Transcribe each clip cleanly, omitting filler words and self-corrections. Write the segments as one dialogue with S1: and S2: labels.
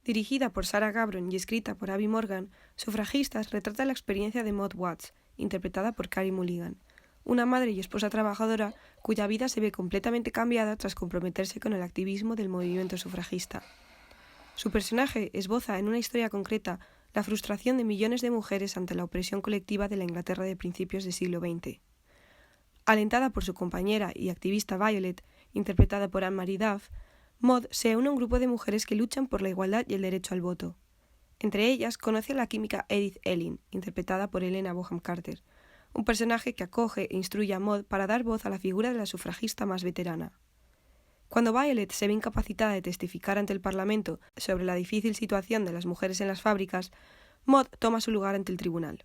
S1: Dirigida por Sarah Gabron y escrita por Abby Morgan, Sufragistas retrata la experiencia de Maud Watts, interpretada por Carey Mulligan, una madre y esposa trabajadora cuya vida se ve completamente cambiada tras comprometerse con el activismo del movimiento sufragista. Su personaje esboza en una historia concreta la frustración de millones de mujeres ante la opresión colectiva de la Inglaterra de principios del siglo XX. Alentada por su compañera y activista Violet, interpretada por Anne-Marie Duff, Maud se une a un grupo de mujeres que luchan por la igualdad y el derecho al voto. Entre ellas conoce a la química Edith Elling, interpretada por Helena Bonham Carter, un personaje que acoge e instruye a Maud para dar voz a la figura de la sufragista más veterana. Cuando Violet se ve incapacitada de testificar ante el Parlamento sobre la difícil situación de las mujeres en las fábricas, Maud toma su lugar ante el tribunal.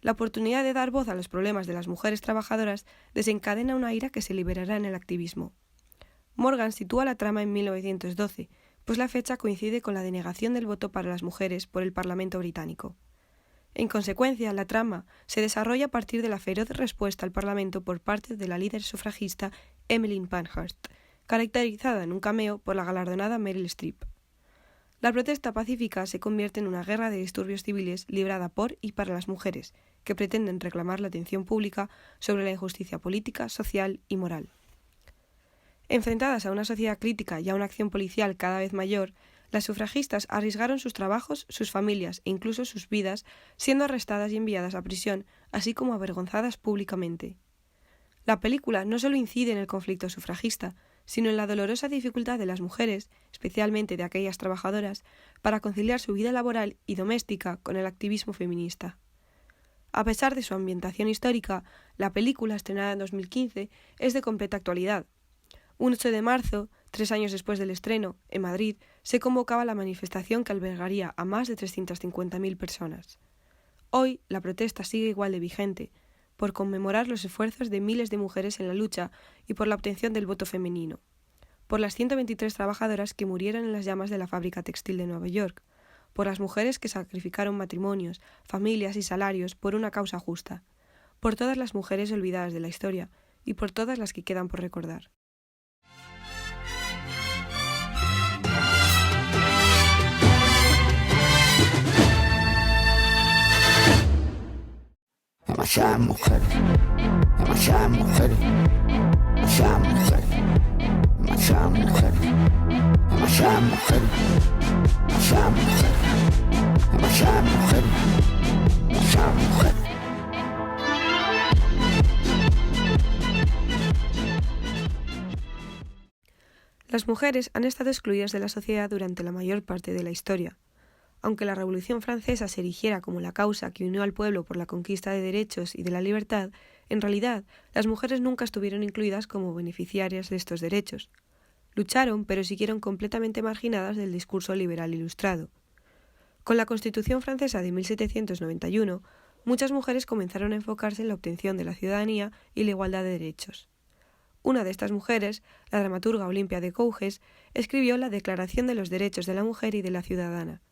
S1: La oportunidad de dar voz a los problemas de las mujeres trabajadoras desencadena una ira que se liberará en el activismo. Morgan sitúa la trama en 1912, pues la fecha coincide con la denegación del voto para las mujeres por el Parlamento británico. En consecuencia, la trama se desarrolla a partir de la feroz respuesta al Parlamento por parte de la líder sufragista Emmeline Pankhurst, caracterizada en un cameo por la galardonada Meryl Streep. La protesta pacífica se convierte en una guerra de disturbios civiles librada por y para las mujeres, que pretenden reclamar la atención pública sobre la injusticia política, social y moral. Enfrentadas a una sociedad crítica y a una acción policial cada vez mayor, las sufragistas arriesgaron sus trabajos, sus familias e incluso sus vidas, siendo arrestadas y enviadas a prisión, así como avergonzadas públicamente. La película no solo incide en el conflicto sufragista, sino en la dolorosa dificultad de las mujeres, especialmente de aquellas trabajadoras, para conciliar su vida laboral y doméstica con el activismo feminista. A pesar de su ambientación histórica, la película, estrenada en 2015, es de completa actualidad. Un 8 de marzo, 3 años después del estreno, en Madrid, se convocaba la manifestación que albergaría a más de 350.000 personas. Hoy, la protesta sigue igual de vigente, por conmemorar los esfuerzos de miles de mujeres en la lucha y por la obtención del voto femenino, por las 123 trabajadoras que murieron en las llamas de la fábrica textil de Nueva York, por las mujeres que sacrificaron matrimonios, familias y salarios por una causa justa, por todas las mujeres olvidadas de la historia y por todas las que quedan por recordar.
S2: Demasiadas mujeres, demasiadas mujeres, demasiadas mujeres, demasiadas mujeres, demasiadas mujeres, demasiadas mujeres, demasiadas mujeres, demasiadas mujeres.
S1: Las mujeres han estado excluidas de la sociedad durante la mayor parte de la historia. Aunque la Revolución Francesa se erigiera como la causa que unió al pueblo por la conquista de derechos y de la libertad, en realidad las mujeres nunca estuvieron incluidas como beneficiarias de estos derechos. Lucharon, pero siguieron completamente marginadas del discurso liberal ilustrado. Con la Constitución francesa de 1791, muchas mujeres comenzaron a enfocarse en la obtención de la ciudadanía y la igualdad de derechos. Una de estas mujeres, la dramaturga Olympia de Gouges, escribió la Declaración de los Derechos de la Mujer y de la Ciudadana.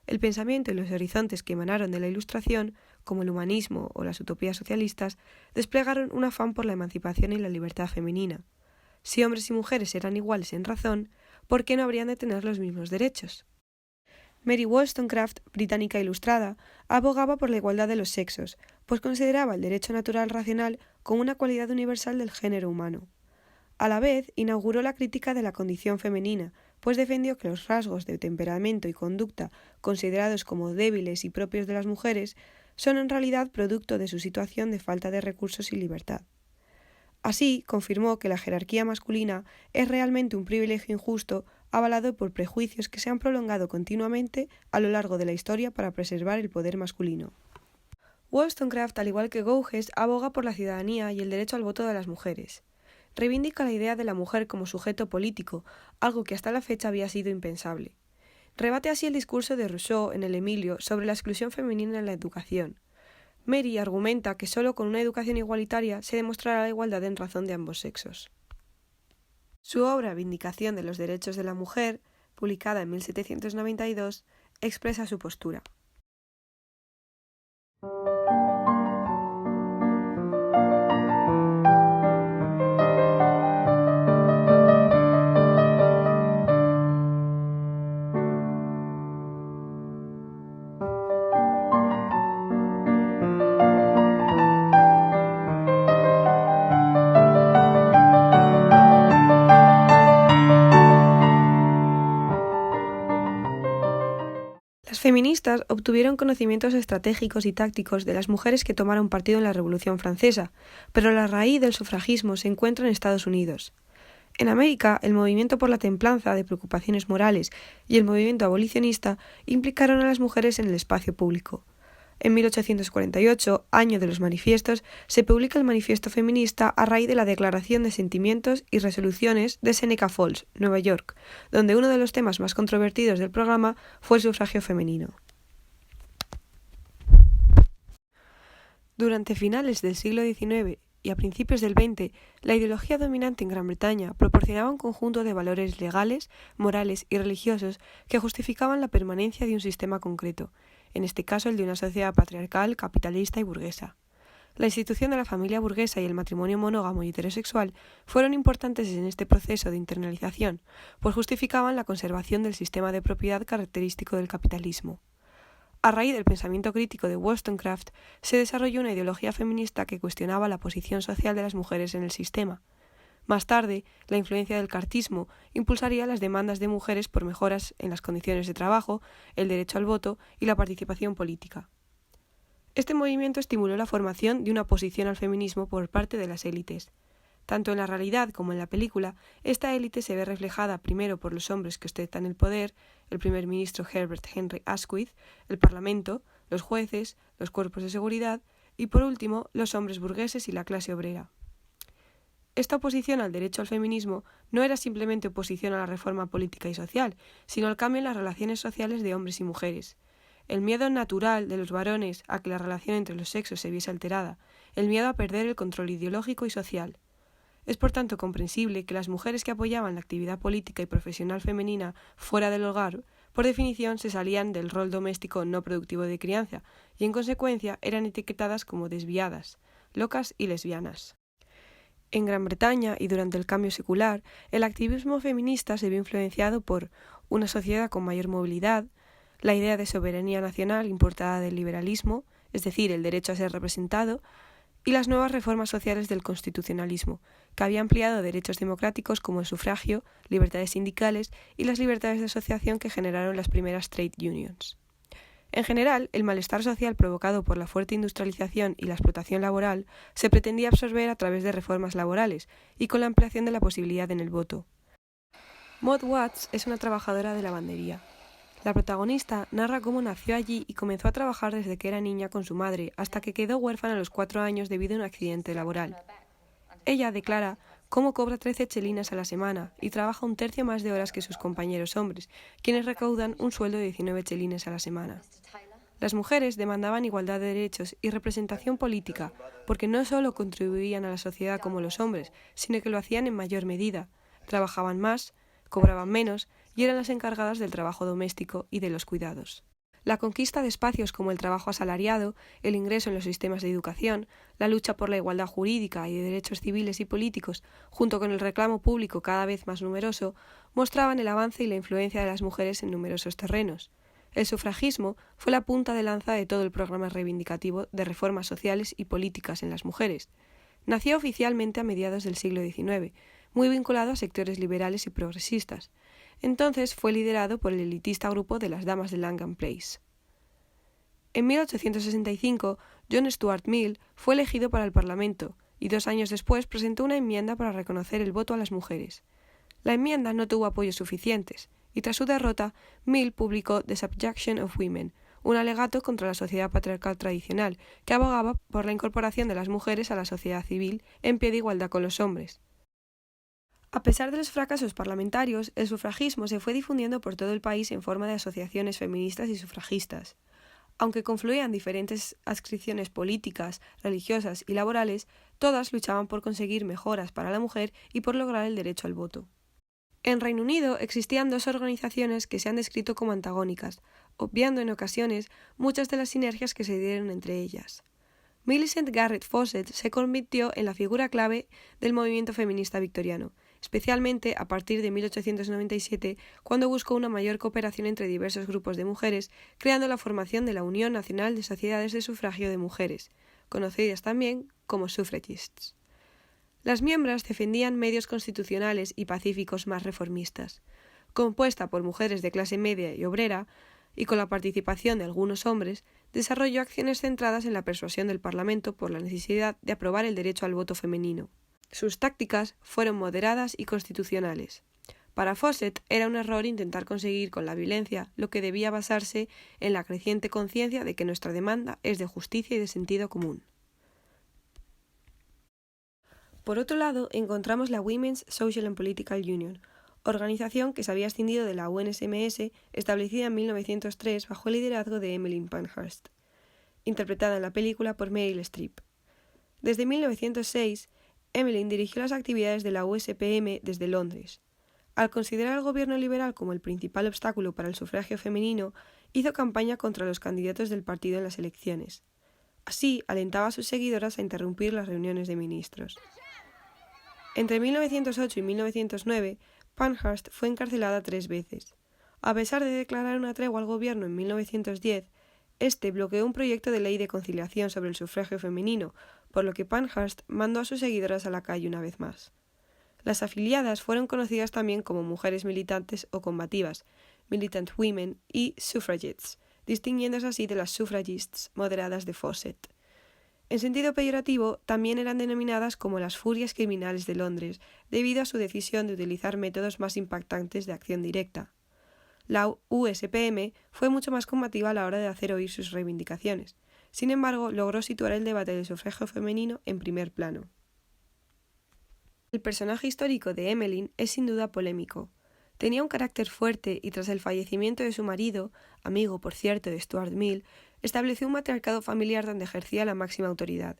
S1: El pensamiento y los horizontes que emanaron de la Ilustración, como el humanismo o las utopías socialistas, desplegaron un afán por la emancipación y la libertad femenina. Si hombres y mujeres eran iguales en razón, ¿por qué no habrían de tener los mismos derechos? Mary Wollstonecraft, británica ilustrada, abogaba por la igualdad de los sexos, pues consideraba el derecho natural racional como una cualidad universal del género humano. A la vez, inauguró la crítica de la condición femenina, pues defendió que los rasgos de temperamento y conducta considerados como débiles y propios de las mujeres son en realidad producto de su situación de falta de recursos y libertad. Así, confirmó que la jerarquía masculina es realmente un privilegio injusto avalado por prejuicios que se han prolongado continuamente a lo largo de la historia para preservar el poder masculino. Wollstonecraft, al igual que Gouges, aboga por la ciudadanía y el derecho al voto de las mujeres. Reivindica la idea de la mujer como sujeto político, algo que hasta la fecha había sido impensable. Rebate así el discurso de Rousseau en el Emilio sobre la exclusión femenina en la educación. Mary argumenta que solo con una educación igualitaria se demostrará la igualdad en razón de ambos sexos. Su obra Vindicación de los derechos de la mujer, publicada en 1792, expresa su postura. Las feministas obtuvieron conocimientos estratégicos y tácticos de las mujeres que tomaron partido en la Revolución Francesa, pero la raíz del sufragismo se encuentra en Estados Unidos. En América, el movimiento por la templanza de preocupaciones morales y el movimiento abolicionista implicaron a las mujeres en el espacio público. En 1848, año de los manifiestos, se publica el Manifiesto Feminista a raíz de la Declaración de Sentimientos y Resoluciones de Seneca Falls, Nueva York, donde uno de los temas más controvertidos del programa fue el sufragio femenino. Durante finales del siglo XIX y a principios del XX, la ideología dominante en Gran Bretaña proporcionaba un conjunto de valores legales, morales y religiosos que justificaban la permanencia de un sistema concreto, en este caso el de una sociedad patriarcal, capitalista y burguesa. La institución de la familia burguesa y el matrimonio monógamo y heterosexual fueron importantes en este proceso de internalización, pues justificaban la conservación del sistema de propiedad característico del capitalismo. A raíz del pensamiento crítico de Wollstonecraft, se desarrolló una ideología feminista que cuestionaba la posición social de las mujeres en el sistema. Más tarde, la influencia del cartismo impulsaría las demandas de mujeres por mejoras en las condiciones de trabajo, el derecho al voto y la participación política. Este movimiento estimuló la formación de una oposición al feminismo por parte de las élites. Tanto en la realidad como en la película, esta élite se ve reflejada primero por los hombres que ostentan el poder, el primer ministro Herbert Henry Asquith, el parlamento, los jueces, los cuerpos de seguridad y, por último, los hombres burgueses y la clase obrera. Esta oposición al derecho al feminismo no era simplemente oposición a la reforma política y social, sino al cambio en las relaciones sociales de hombres y mujeres. El miedo natural de los varones a que la relación entre los sexos se viese alterada, el miedo a perder el control ideológico y social. Es por tanto comprensible que las mujeres que apoyaban la actividad política y profesional femenina fuera del hogar, por definición se salían del rol doméstico no productivo de crianza y en consecuencia eran etiquetadas como desviadas, locas y lesbianas. En Gran Bretaña y durante el cambio secular, el activismo feminista se vio influenciado por una sociedad con mayor movilidad, la idea de soberanía nacional importada del liberalismo, es decir, el derecho a ser representado, y las nuevas reformas sociales del constitucionalismo, que había ampliado derechos democráticos como el sufragio, libertades sindicales y las libertades de asociación que generaron las primeras trade unions. En general, el malestar social provocado por la fuerte industrialización y la explotación laboral se pretendía absorber a través de reformas laborales y con la ampliación de la posibilidad en el voto. Maud Watts es una trabajadora de lavandería. La protagonista narra cómo nació allí y comenzó a trabajar desde que era niña con su madre hasta que quedó huérfana a los 4 años debido a un accidente laboral. Ella declara cómo cobra 13 chelinas a la semana y trabaja 1/3 más de horas que sus compañeros hombres, quienes recaudan un sueldo de 19 chelines a la semana. Las mujeres demandaban igualdad de derechos y representación política, porque no solo contribuían a la sociedad como los hombres, sino que lo hacían en mayor medida. Trabajaban más, cobraban menos y eran las encargadas del trabajo doméstico y de los cuidados. La conquista de espacios como el trabajo asalariado, el ingreso en los sistemas de educación, la lucha por la igualdad jurídica y de derechos civiles y políticos, junto con el reclamo público cada vez más numeroso, mostraban el avance y la influencia de las mujeres en numerosos terrenos. El sufragismo fue la punta de lanza de todo el programa reivindicativo de reformas sociales y políticas en las mujeres. Nació oficialmente a mediados del siglo XIX, muy vinculado a sectores liberales y progresistas. Entonces fue liderado por el elitista grupo de las Damas de Langham Place. En 1865, John Stuart Mill fue elegido para el Parlamento y 2 años después presentó una enmienda para reconocer el voto a las mujeres. La enmienda no tuvo apoyos suficientes y tras su derrota, Mill publicó The Subjection of Women, un alegato contra la sociedad patriarcal tradicional que abogaba por la incorporación de las mujeres a la sociedad civil en pie de igualdad con los hombres. A pesar de los fracasos parlamentarios, el sufragismo se fue difundiendo por todo el país en forma de asociaciones feministas y sufragistas. Aunque confluían diferentes adscripciones políticas, religiosas y laborales, todas luchaban por conseguir mejoras para la mujer y por lograr el derecho al voto. En Reino Unido existían 2 organizaciones que se han descrito como antagónicas, obviando en ocasiones muchas de las sinergias que se dieron entre ellas. Millicent Garrett Fawcett se convirtió en la figura clave del movimiento feminista victoriano, especialmente a partir de 1897, cuando buscó una mayor cooperación entre diversos grupos de mujeres, creando la formación de la Unión Nacional de Sociedades de Sufragio de Mujeres, conocidas también como suffragists. Las miembros defendían medios constitucionales y pacíficos más reformistas. Compuesta por mujeres de clase media y obrera, y con la participación de algunos hombres, desarrolló acciones centradas en la persuasión del Parlamento por la necesidad de aprobar el derecho al voto femenino. Sus tácticas fueron moderadas y constitucionales. Para Fawcett era un error intentar conseguir con la violencia lo que debía basarse en la creciente conciencia de que nuestra demanda es de justicia y de sentido común. Por otro lado, encontramos la Women's Social and Political Union, organización que se había escindido de la UNSMS, establecida en 1903 bajo el liderazgo de Emmeline Pankhurst, interpretada en la película por Meryl Streep. Desde 1906, Emmeline dirigió las actividades de la USPM desde Londres. Al considerar al gobierno liberal como el principal obstáculo para el sufragio femenino, hizo campaña contra los candidatos del partido en las elecciones. Así, alentaba a sus seguidoras a interrumpir las reuniones de ministros. Entre 1908 y 1909, Pankhurst fue encarcelada 3 veces. A pesar de declarar una tregua al gobierno en 1910, este bloqueó un proyecto de ley de conciliación sobre el sufragio femenino, por lo que Pankhurst mandó a sus seguidoras a la calle una vez más. Las afiliadas fueron conocidas también como mujeres militantes o combativas, militant women y suffragettes, distinguiéndose así de las suffragists moderadas de Fawcett. En sentido peyorativo, también eran denominadas como las furias criminales de Londres, debido a su decisión de utilizar métodos más impactantes de acción directa. La USPM fue mucho más combativa a la hora de hacer oír sus reivindicaciones. Sin embargo, logró situar el debate del sufragio femenino en primer plano. El personaje histórico de Emmeline es sin duda polémico. Tenía un carácter fuerte y tras el fallecimiento de su marido, amigo por cierto de Stuart Mill, estableció un matriarcado familiar donde ejercía la máxima autoridad.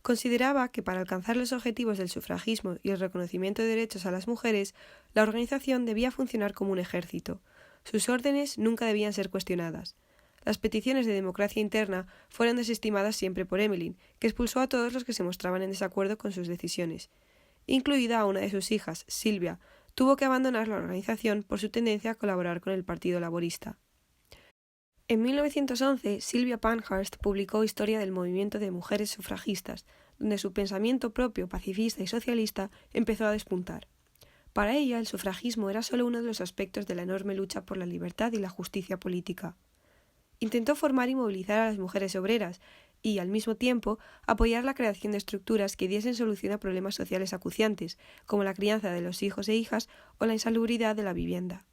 S1: Consideraba que para alcanzar los objetivos del sufragismo y el reconocimiento de derechos a las mujeres, la organización debía funcionar como un ejército. Sus órdenes nunca debían ser cuestionadas. Las peticiones de democracia interna fueron desestimadas siempre por Emmeline, que expulsó a todos los que se mostraban en desacuerdo con sus decisiones. Incluida a una de sus hijas, Sylvia, tuvo que abandonar la organización por su tendencia a colaborar con el Partido Laborista. En 1911, Sylvia Pankhurst publicó Historia del movimiento de mujeres sufragistas, donde su pensamiento propio, pacifista y socialista empezó a despuntar. Para ella, el sufragismo era solo uno de los aspectos de la enorme lucha por la libertad y la justicia política. Intentó formar y movilizar a las mujeres obreras y, al mismo tiempo, apoyar la creación de estructuras que diesen solución a problemas sociales acuciantes, como la crianza de los hijos e hijas o la insalubridad de la vivienda.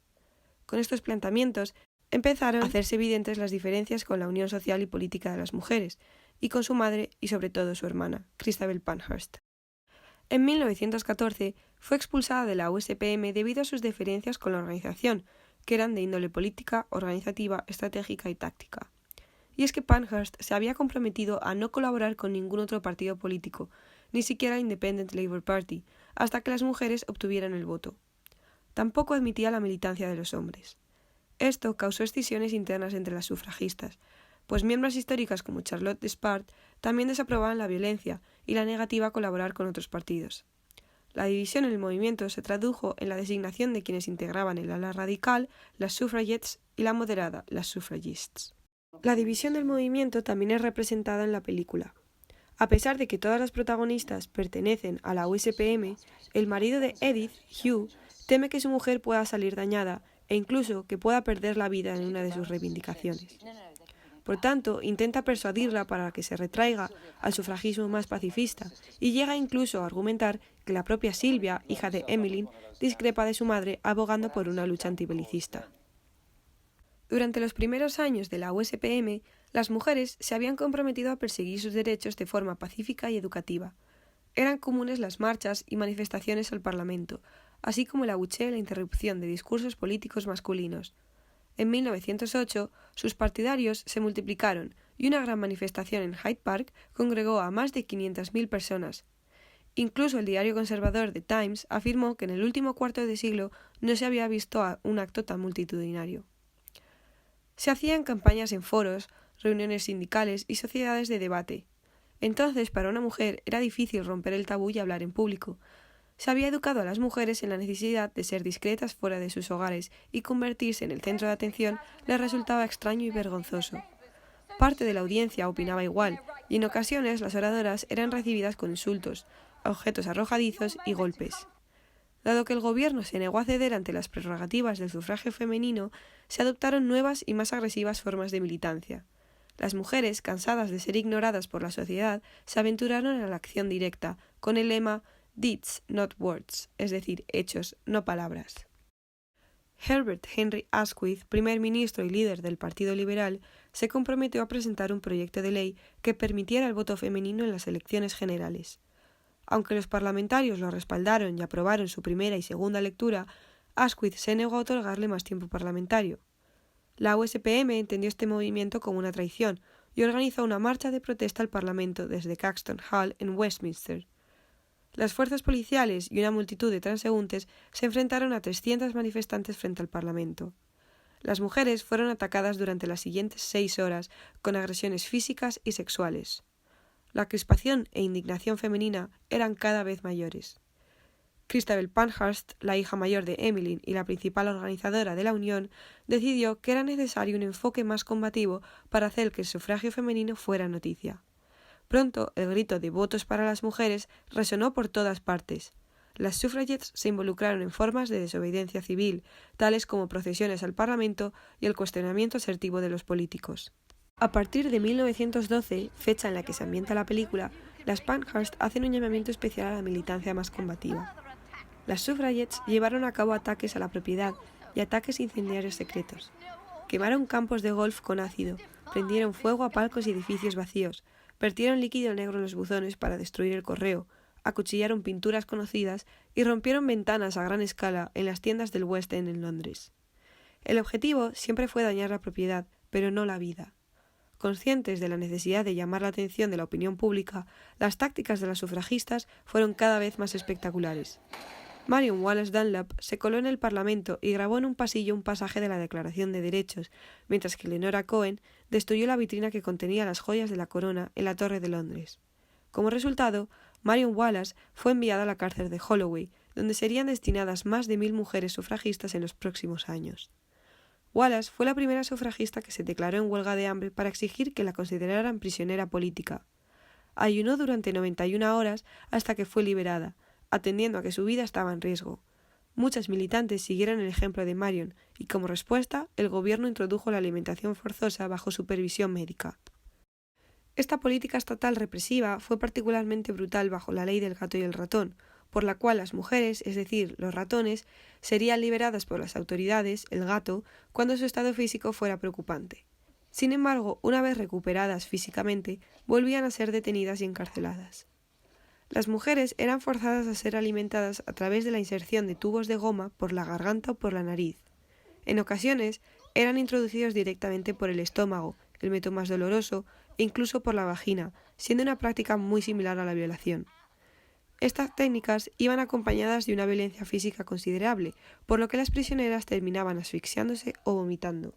S1: Con estos planteamientos, empezaron a hacerse evidentes las diferencias con la unión social y política de las mujeres, y con su madre y sobre todo su hermana, Christabel Pankhurst. En 1914 fue expulsada de la USPM debido a sus diferencias con la organización, que eran de índole política, organizativa, estratégica y táctica. Y es que Pankhurst se había comprometido a no colaborar con ningún otro partido político, ni siquiera el Independent Labour Party, hasta que las mujeres obtuvieran el voto. Tampoco admitía la militancia de los hombres. Esto causó escisiones internas entre las sufragistas, pues miembros históricas como Charlotte Despard también desaprobaban la violencia y la negativa a colaborar con otros partidos. La división en el movimiento se tradujo en la designación de quienes integraban el ala radical, las suffragettes, y la moderada, las suffragists. La división del movimiento también es representada en la película. A pesar de que todas las protagonistas pertenecen a la USPM, el marido de Edith, Hugh, teme que su mujer pueda salir dañada e incluso que pueda perder la vida en una de sus reivindicaciones. Por tanto, intenta persuadirla para que se retraiga al sufragismo más pacifista y llega incluso a argumentar que la propia Sylvia, hija de Emmeline, discrepa de su madre abogando por una lucha antibelicista. Durante los primeros años de la USPM, las mujeres se habían comprometido a perseguir sus derechos de forma pacífica y educativa. Eran comunes las marchas y manifestaciones al Parlamento, así como el abucheo y la interrupción de discursos políticos masculinos. En 1908, sus partidarios se multiplicaron y una gran manifestación en Hyde Park congregó a más de 500.000 personas. Incluso el diario conservador The Times afirmó que en el último cuarto de siglo no se había visto un acto tan multitudinario. Se hacían campañas en foros, reuniones sindicales y sociedades de debate. Entonces, para una mujer era difícil romper el tabú y hablar en público. Se había educado a las mujeres en la necesidad de ser discretas fuera de sus hogares y convertirse en el centro de atención les resultaba extraño y vergonzoso. Parte de la audiencia opinaba igual, y en ocasiones las oradoras eran recibidas con insultos, objetos arrojadizos y golpes. Dado que el gobierno se negó a ceder ante las prerrogativas del sufragio femenino, se adoptaron nuevas y más agresivas formas de militancia. Las mujeres, cansadas de ser ignoradas por la sociedad, se aventuraron a la acción directa, con el lema Deeds, not words, es decir, hechos, no palabras. Herbert Henry Asquith, primer ministro y líder del Partido Liberal, se comprometió a presentar un proyecto de ley que permitiera el voto femenino en las elecciones generales. Aunque los parlamentarios lo respaldaron y aprobaron su primera y segunda lectura, Asquith se negó a otorgarle más tiempo parlamentario. La USPM entendió este movimiento como una traición y organizó una marcha de protesta al Parlamento desde Caxton Hall en Westminster. Las fuerzas policiales y una multitud de transeúntes se enfrentaron a 300 manifestantes frente al Parlamento. Las mujeres fueron atacadas durante las siguientes 6 horas con agresiones físicas y sexuales. La crispación e indignación femenina eran cada vez mayores. Christabel Pankhurst, la hija mayor de Emmeline y la principal organizadora de la unión, decidió que era necesario un enfoque más combativo para hacer que el sufragio femenino fuera noticia. Pronto, el grito de votos para las mujeres resonó por todas partes. Las suffragettes se involucraron en formas de desobediencia civil, tales como procesiones al Parlamento y el cuestionamiento asertivo de los políticos. A partir de 1912, fecha en la que se ambienta la película, las Pankhurst hacen un llamamiento especial a la militancia más combativa. Las suffragettes llevaron a cabo ataques a la propiedad y ataques incendiarios secretos. Quemaron campos de golf con ácido, prendieron fuego a palcos y edificios vacíos, vertieron líquido negro en los buzones para destruir el correo, acuchillaron pinturas conocidas y rompieron ventanas a gran escala en las tiendas del West End en Londres. El objetivo siempre fue dañar la propiedad, pero no la vida. Conscientes de la necesidad de llamar la atención de la opinión pública, las tácticas de las sufragistas fueron cada vez más espectaculares. Marion Wallace Dunlop se coló en el Parlamento y grabó en un pasillo un pasaje de la Declaración de Derechos, mientras que Leonora Cohen destruyó la vitrina que contenía las joyas de la corona en la Torre de Londres. Como resultado, Marion Wallace fue enviada a la cárcel de Holloway, donde serían destinadas más de 1000 mujeres sufragistas en los próximos años. Wallace fue la primera sufragista que se declaró en huelga de hambre para exigir que la consideraran prisionera política. Ayunó durante 91 horas hasta que fue liberada, atendiendo a que su vida estaba en riesgo. Muchas militantes siguieron el ejemplo de Marion y, como respuesta, el gobierno introdujo la alimentación forzosa bajo supervisión médica. Esta política estatal represiva fue particularmente brutal bajo la ley del gato y el ratón, por la cual las mujeres, es decir, los ratones, serían liberadas por las autoridades, el gato, cuando su estado físico fuera preocupante. Sin embargo, una vez recuperadas físicamente, volvían a ser detenidas y encarceladas. Las mujeres eran forzadas a ser alimentadas a través de la inserción de tubos de goma por la garganta o por la nariz. En ocasiones, eran introducidos directamente por el estómago, el método más doloroso, e incluso por la vagina, siendo una práctica muy similar a la violación. Estas técnicas iban acompañadas de una violencia física considerable, por lo que las prisioneras terminaban asfixiándose o vomitando.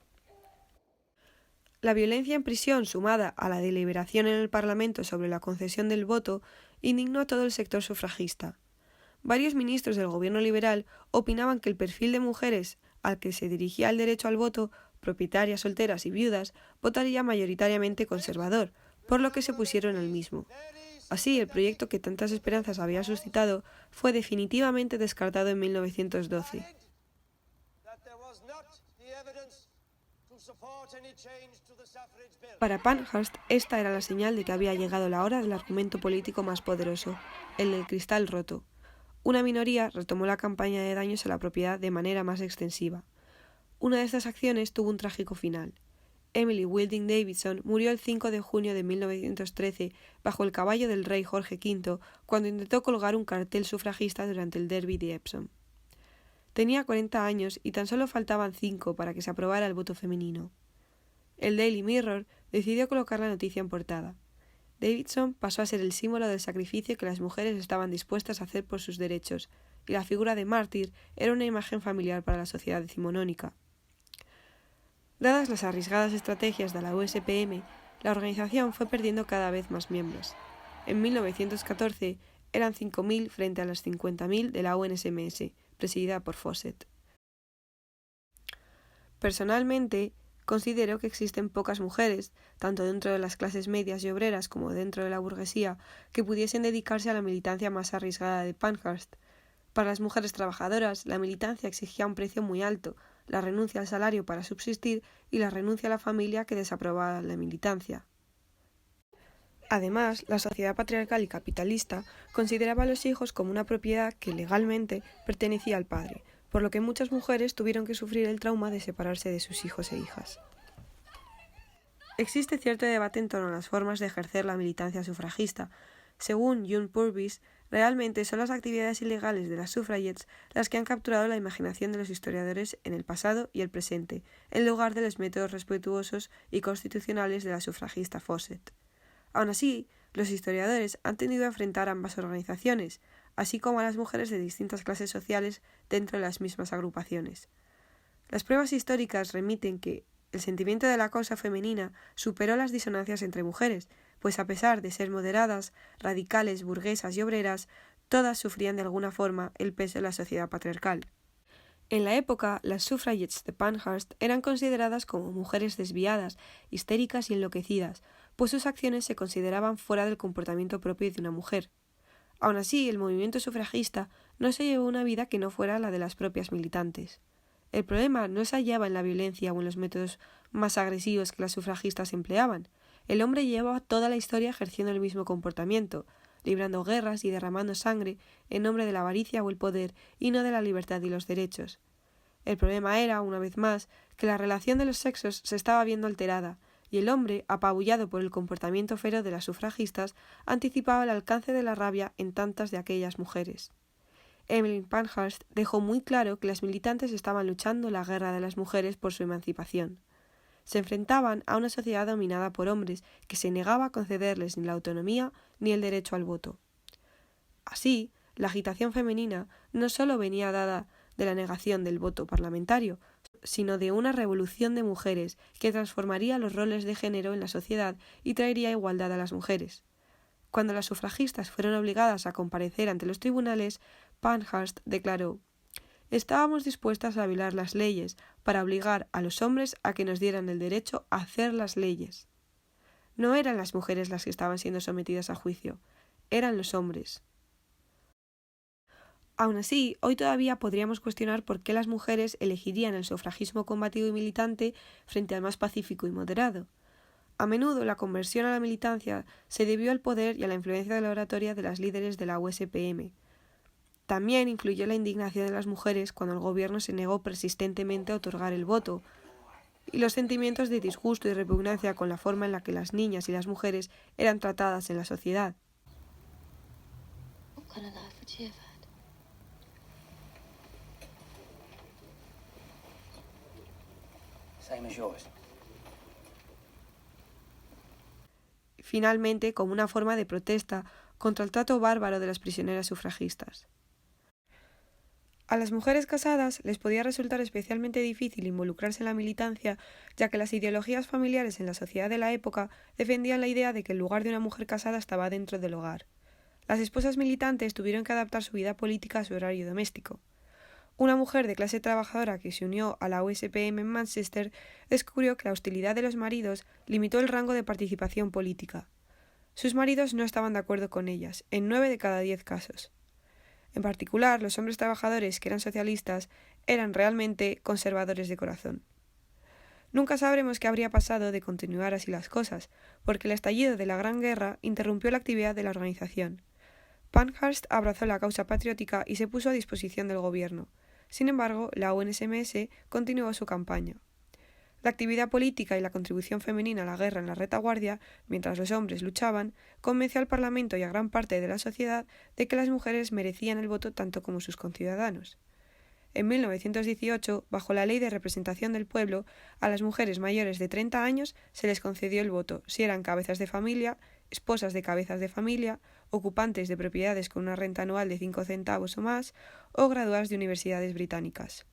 S1: La violencia en prisión, sumada a la deliberación en el Parlamento sobre la concesión del voto, indignó a todo el sector sufragista. Varios ministros del gobierno liberal opinaban que el perfil de mujeres al que se dirigía el derecho al voto, propietarias solteras y viudas, votaría mayoritariamente conservador, por lo que se pusieron al mismo. Así, el proyecto que tantas esperanzas había suscitado fue definitivamente descartado en 1912. Para Pankhurst, esta era la señal de que había llegado la hora del argumento político más poderoso, el del cristal roto. Una minoría retomó la campaña de daños a la propiedad de manera más extensiva. Una de estas acciones tuvo un trágico final. Emily Wilding Davidson murió el 5 de junio de 1913 bajo el caballo del rey Jorge V cuando intentó colgar un cartel sufragista durante el Derby de Epsom. Tenía 40 años y tan solo faltaban 5 para que se aprobara el voto femenino. El Daily Mirror decidió colocar la noticia en portada. Davidson pasó a ser el símbolo del sacrificio que las mujeres estaban dispuestas a hacer por sus derechos, y la figura de mártir era una imagen familiar para la sociedad decimonónica. Dadas las arriesgadas estrategias de la USPM, la organización fue perdiendo cada vez más miembros. En 1914 eran 5.000 frente a las 50.000 de la UNSMS, presidida por Fawcett. Personalmente, considero que existen pocas mujeres, tanto dentro de las clases medias y obreras como dentro de la burguesía, que pudiesen dedicarse a la militancia más arriesgada de Pankhurst. Para las mujeres trabajadoras, la militancia exigía un precio muy alto, la renuncia al salario para subsistir y la renuncia a la familia que desaprobaba la militancia. Además, la sociedad patriarcal y capitalista consideraba a los hijos como una propiedad que legalmente pertenecía al padre, por lo que muchas mujeres tuvieron que sufrir el trauma de separarse de sus hijos e hijas. Existe cierto debate en torno a las formas de ejercer la militancia sufragista. Según June Purvis, realmente son las actividades ilegales de las suffragettes las que han capturado la imaginación de los historiadores en el pasado y el presente, en lugar de los métodos respetuosos y constitucionales de la sufragista Fawcett. Aún así, los historiadores han tenido a enfrentar ambas organizaciones, así como a las mujeres de distintas clases sociales dentro de las mismas agrupaciones. Las pruebas históricas remiten que el sentimiento de la causa femenina superó las disonancias entre mujeres, pues a pesar de ser moderadas, radicales, burguesas y obreras, todas sufrían de alguna forma el peso de la sociedad patriarcal. En la época, las suffragettes de Pankhurst eran consideradas como mujeres desviadas, histéricas y enloquecidas, pues sus acciones se consideraban fuera del comportamiento propio de una mujer. Aún así, el movimiento sufragista no se llevó una vida que no fuera la de las propias militantes. El problema no se hallaba en la violencia o en los métodos más agresivos que las sufragistas empleaban. El hombre llevaba toda la historia ejerciendo el mismo comportamiento, librando guerras y derramando sangre en nombre de la avaricia o el poder y no de la libertad y los derechos. El problema era, una vez más, que la relación de los sexos se estaba viendo alterada, y el hombre, apabullado por el comportamiento feroz de las sufragistas, anticipaba el alcance de la rabia en tantas de aquellas mujeres. Emmeline Pankhurst dejó muy claro que las militantes estaban luchando la guerra de las mujeres por su emancipación. Se enfrentaban a una sociedad dominada por hombres que se negaba a concederles ni la autonomía ni el derecho al voto. Así, la agitación femenina no solo venía dada de la negación del voto parlamentario, sino de una revolución de mujeres que transformaría los roles de género en la sociedad y traería igualdad a las mujeres. Cuando las sufragistas fueron obligadas a comparecer ante los tribunales, Pankhurst declaró: «Estábamos dispuestas a violar las leyes para obligar a los hombres a que nos dieran el derecho a hacer las leyes». No eran las mujeres las que estaban siendo sometidas a juicio, eran los hombres. Aún así, hoy todavía podríamos cuestionar por qué las mujeres elegirían el sufragismo combativo y militante frente al más pacífico y moderado. A menudo la conversión a la militancia se debió al poder y a la influencia de la oratoria de las líderes de la USPM. También influyó la indignación de las mujeres cuando el gobierno se negó persistentemente a otorgar el voto, y los sentimientos de disgusto y repugnancia con la forma en la que las niñas y las mujeres eran tratadas en la sociedad. Finalmente, como una forma de protesta contra el trato bárbaro de las prisioneras sufragistas. A las mujeres casadas les podía resultar especialmente difícil involucrarse en la militancia, ya que las ideologías familiares en la sociedad de la época defendían la idea de que el lugar de una mujer casada estaba dentro del hogar. Las esposas militantes tuvieron que adaptar su vida política a su horario doméstico. Una mujer de clase trabajadora que se unió a la USPM en Manchester descubrió que la hostilidad de los maridos limitó el rango de participación política. Sus maridos no estaban de acuerdo con ellas, en 9 de cada 10 casos. En particular, los hombres trabajadores que eran socialistas eran realmente conservadores de corazón. Nunca sabremos qué habría pasado de continuar así las cosas, porque el estallido de la Gran Guerra interrumpió la actividad de la organización. Pankhurst abrazó la causa patriótica y se puso a disposición del gobierno. Sin embargo, la UNSMS continuó su campaña. La actividad política y la contribución femenina a la guerra en la retaguardia, mientras los hombres luchaban, convenció al Parlamento y a gran parte de la sociedad de que las mujeres merecían el voto tanto como sus conciudadanos. En 1918, bajo la Ley de Representación del Pueblo, a las mujeres mayores de 30 años se les concedió el voto si eran cabezas de familia, esposas de cabezas de familia, ocupantes de propiedades con una renta anual de 5 centavos o más, o graduadas de universidades británicas.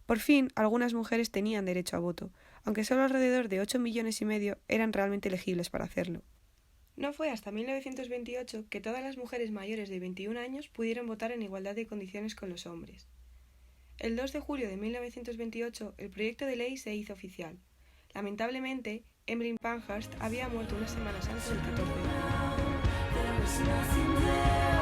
S1: Por fin, algunas mujeres tenían derecho a voto, aunque solo alrededor de 8,5 millones eran realmente elegibles para hacerlo. No fue hasta 1928 que todas las mujeres mayores de 21 años pudieron votar en igualdad de condiciones con los hombres. El 2 de julio de 1928, el proyecto de ley se hizo oficial. Lamentablemente, Emmeline Pankhurst había muerto unas semanas antes del 14 de mayo.